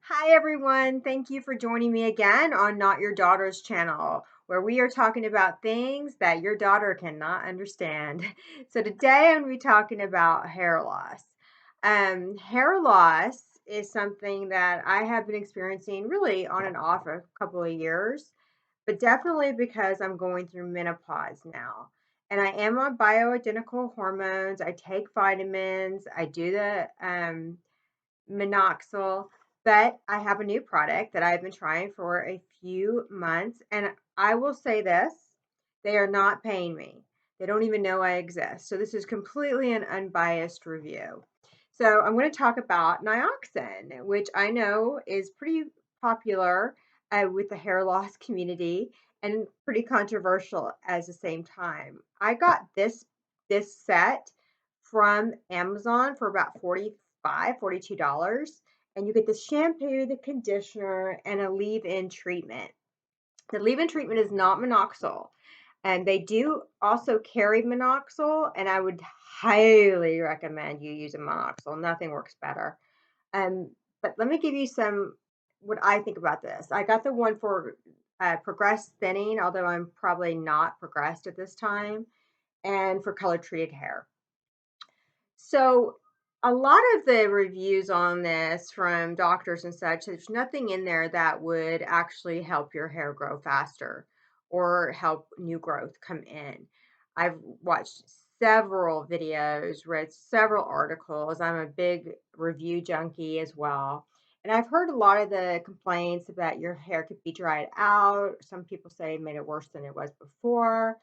Hi, everyone. Thank you for joining me again on Not Your Daughter's channel, where we are talking about things that your daughter cannot understand. So, today I'm going to be talking about hair loss. Hair loss is something that I have been experiencing really on and off a couple of years, but definitely because I'm going through menopause now. And I am on bioidentical hormones. I take vitamins. I do the minoxidil, but I have a new product that I've been trying for a few months. And I will say this, they are not paying me. They don't even know I exist. So this is completely an unbiased review. So I'm going to talk about Nioxin, which I know is pretty popular with the hair loss community and pretty controversial at the same time. I got this set from Amazon for about $42, and you get the shampoo, the conditioner, and a leave-in treatment. The leave-in treatment is not minoxidil, and they do also carry minoxidil, and I would highly recommend you use a minoxidil. Nothing works better. But let me give you some what I think about this. I got the one for progressed thinning, although I'm probably not progressed at this time, and for color treated hair. So, a lot of the reviews on this from doctors and such, there's nothing in there that would actually help your hair grow faster or help new growth come in. I've watched several videos, read several articles. I'm a big review junkie as well. And I've heard a lot of the complaints that your hair could be dried out. Some people say it made it worse than it was before.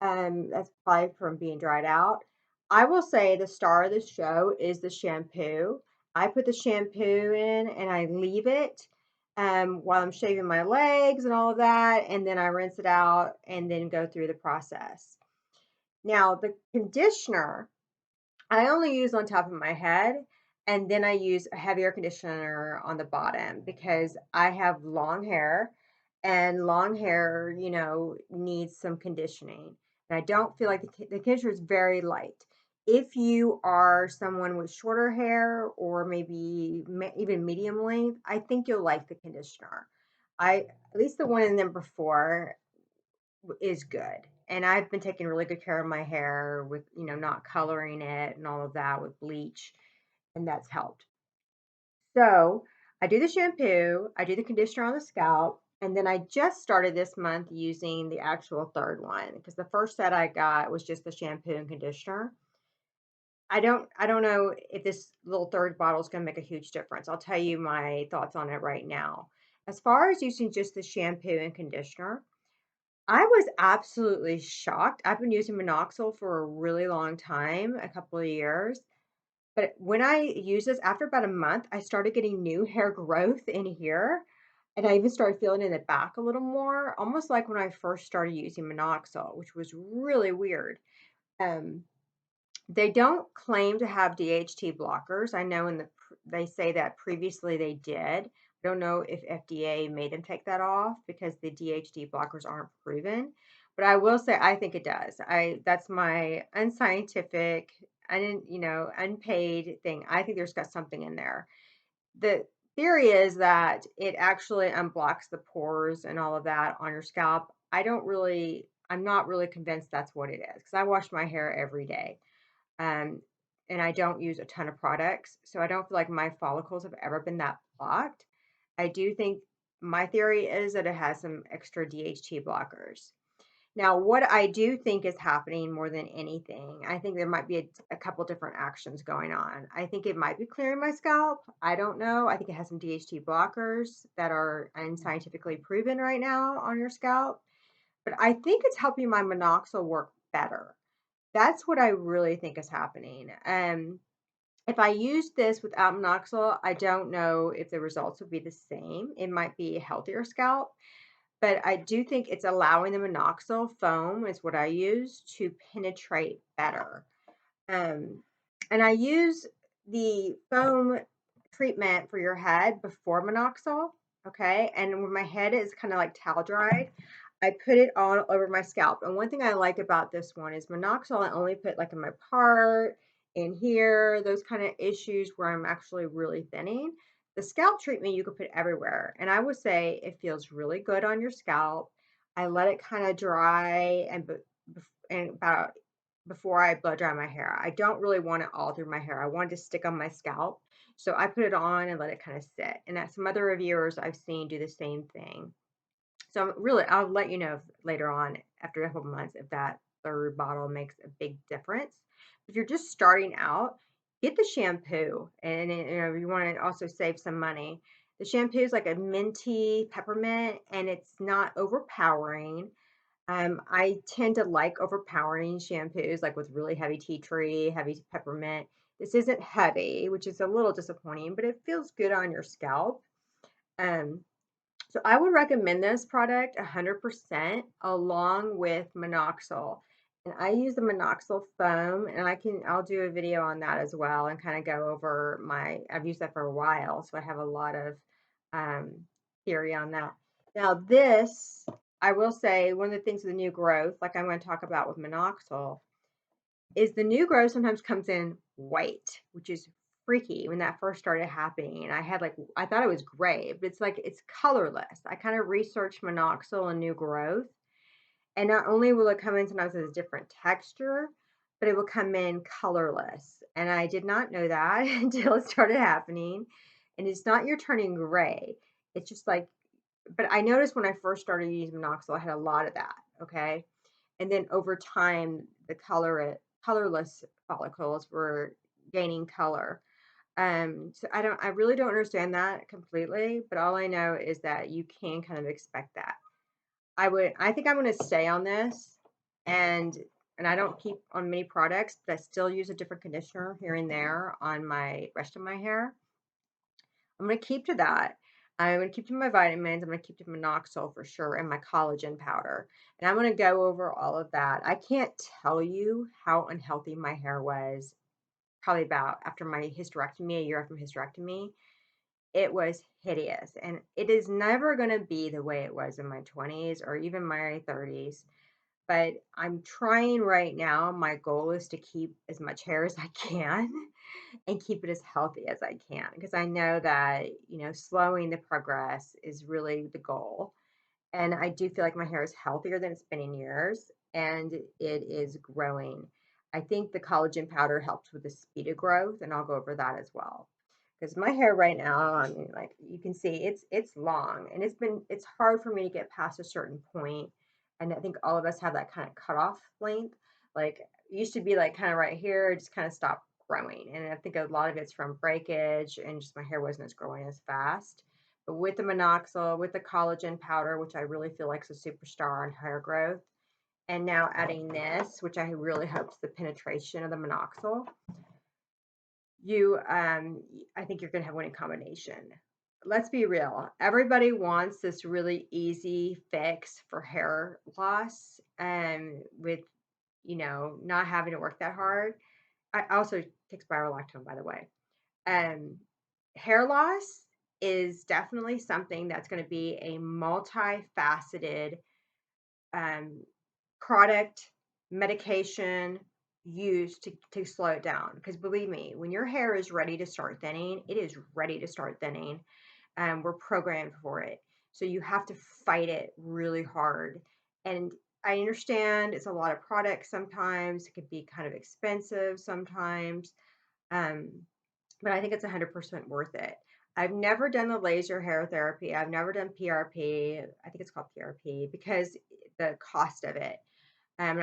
That's probably from being dried out. I will say the star of the show is the shampoo. I put the shampoo in and I leave it while I'm shaving my legs and all of that, and then I rinse it out and then go through the process. Now, the conditioner I only use on top of my head, and then I use a heavier conditioner on the bottom because I have long hair, and long hair, needs some conditioning. And I don't feel like the conditioner is very light. If you are someone with shorter hair or maybe even medium length, I think you'll like the conditioner. At least the one in number four is good. And I've been taking really good care of my hair with, not coloring it and all of that with bleach, and that's helped. So I do the shampoo, I do the conditioner on the scalp, and then I just started this month using the actual third one because the first set I got was just the shampoo and conditioner. I don't know if this little third bottle is going to make a huge difference. I'll tell you my thoughts on it right now. As far as using just the shampoo and conditioner, I was absolutely shocked. I've been using minoxidil for a really long time, a couple of years. But when I use this, after about a month, I started getting new hair growth in here. And I even started feeling in the back a little more, almost like when I first started using minoxidil, which was really weird. Um, they don't claim to have DHT blockers. I know they say that previously they did. I don't know if FDA made them take that off because the DHT blockers aren't proven. But I will say I think it does. I That's my unscientific, unpaid thing. I think there's got something in there. The theory is that it actually unblocks the pores and all of that on your scalp. I'm not really convinced that's what it is because I wash my hair every day. Um, and I don't use a ton of products, so I don't feel like my follicles have ever been that blocked. I do think my theory is that it has some extra DHT blockers. Now, what I do think is happening more than anything, I think there might be a couple different actions going on. I think it might be clearing my scalp. I don't know. I think it has some DHT blockers that are unscientifically proven right now on your scalp. But I think it's helping my minoxidil work better. That's what I really think is happening. If I use this without minoxidil, I don't know if the results would be the same. It might be a healthier scalp, but I do think it's allowing the minoxidil foam is what I use to penetrate better. Um, and I use the foam treatment for your head before minoxidil. Okay. And when my head is kind of like towel dried, I put it all over my scalp. And one thing I like about this one is minoxidil, I only put like in my part, in here, those kind of issues where I'm actually really thinning. The scalp treatment you could put everywhere, and I would say it feels really good on your scalp. I let it kind of dry and about before I blow dry my hair. I don't really want it all through my hair. I want it to stick on my scalp. So I put it on and let it kind of sit. And that some other reviewers I've seen do the same thing. So really, I'll let you know later on after a couple months if that third bottle makes a big difference. If you're just starting out, get the shampoo, and you want to also save some money. The shampoo is like a minty peppermint, and it's not overpowering. I tend to like overpowering shampoos, like with really heavy tea tree, heavy peppermint. This isn't heavy, which is a little disappointing, but it feels good on your scalp. Um, so I would recommend this product 100% along with minoxidil. And I use the minoxidil foam, and I'll do a video on that as well and kind of go over I've used that for a while, so I have a lot of um, theory on that. Now this, I will say one of the things with the new growth, like I'm going to talk about with minoxidil, is the new growth sometimes comes in white, which is freaky when that first started happening. And I thought it was gray, but it's like it's colorless. I kind of researched minoxidil and new growth. And not only will it come in sometimes as a different texture, but it will come in colorless. And I did not know that until it started happening. And it's not you're turning gray. It's just like, but I noticed when I first started using minoxidil, I had a lot of that. Okay. And then over time, the colorless follicles were gaining color. So I really don't understand that completely, but all I know is that you can kind of expect that. I think I'm going to stay on this, and I don't keep on many products, but I still use a different conditioner here and there on my rest of my hair. I'm going to keep to that. I'm going to keep to my vitamins. I'm going to keep to minoxidil for sure and my collagen powder. And I'm going to go over all of that. I can't tell you how unhealthy my hair was probably about after my hysterectomy, a year after my hysterectomy. It was hideous. And it is never going to be the way it was in my 20s or even my 30s. But I'm trying right now. My goal is to keep as much hair as I can and keep it as healthy as I can because I know that, slowing the progress is really the goal. And I do feel like my hair is healthier than it's been in years and it is growing. I think the collagen powder helps with the speed of growth, and I'll go over that as well. Because my hair right now, I mean, like you can see, it's long and it's hard for me to get past a certain point. And I think all of us have that kind of cutoff length. Like it used to be like kind of right here, it just kind of stopped growing. And I think a lot of it's from breakage and just my hair wasn't as growing as fast. But with the minoxidil, with the collagen powder, which I really feel like is a superstar on hair growth, and now adding this, which I really helps the penetration of the minoxidil, I think you're going to have a winning combination. Let's be real. Everybody wants this really easy fix for hair loss, with not having to work that hard. I also take spironolactone, by the way. Um, Hair loss is definitely something that's going to be a multifaceted um, product, medication used to slow it down. Because believe me, when your hair is ready to start thinning, it is ready to start thinning. We're programmed for it. So you have to fight it really hard. And I understand it's a lot of products sometimes. It could be kind of expensive sometimes. Um, but I think it's 100% worth it. I've never done the laser hair therapy. I've never done PRP. I think it's called PRP because the cost of it. And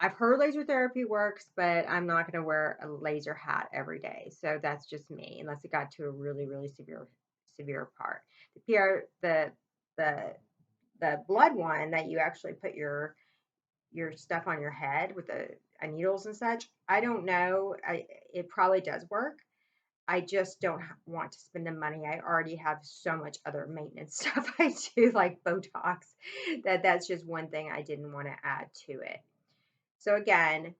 I've heard laser therapy works, but I'm not going to wear a laser hat every day. So that's just me, unless it got to a really, really severe part. The the blood one that you actually put your stuff on your head with the needles and such. I don't know. It probably does work. I just don't want to spend the money. I already have so much other maintenance stuff I do, like Botox, that's just one thing I didn't want to add to it. So again,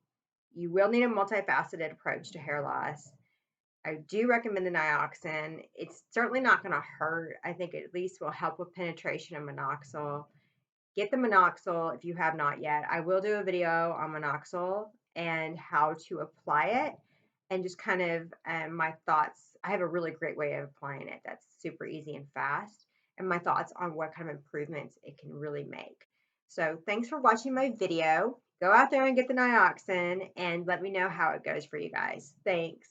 you will need a multifaceted approach to hair loss. I do recommend the Nioxin. It's certainly not going to hurt. I think it at least will help with penetration of minoxidil. Get the minoxidil if you have not yet. I will do a video on minoxidil and how to apply it. and just kind of my thoughts. I have a really great way of applying it that's super easy and fast, and my thoughts on what kind of improvements it can really make. So, thanks for watching my video. Go out there and get the Nioxin and let me know how it goes for you guys. Thanks.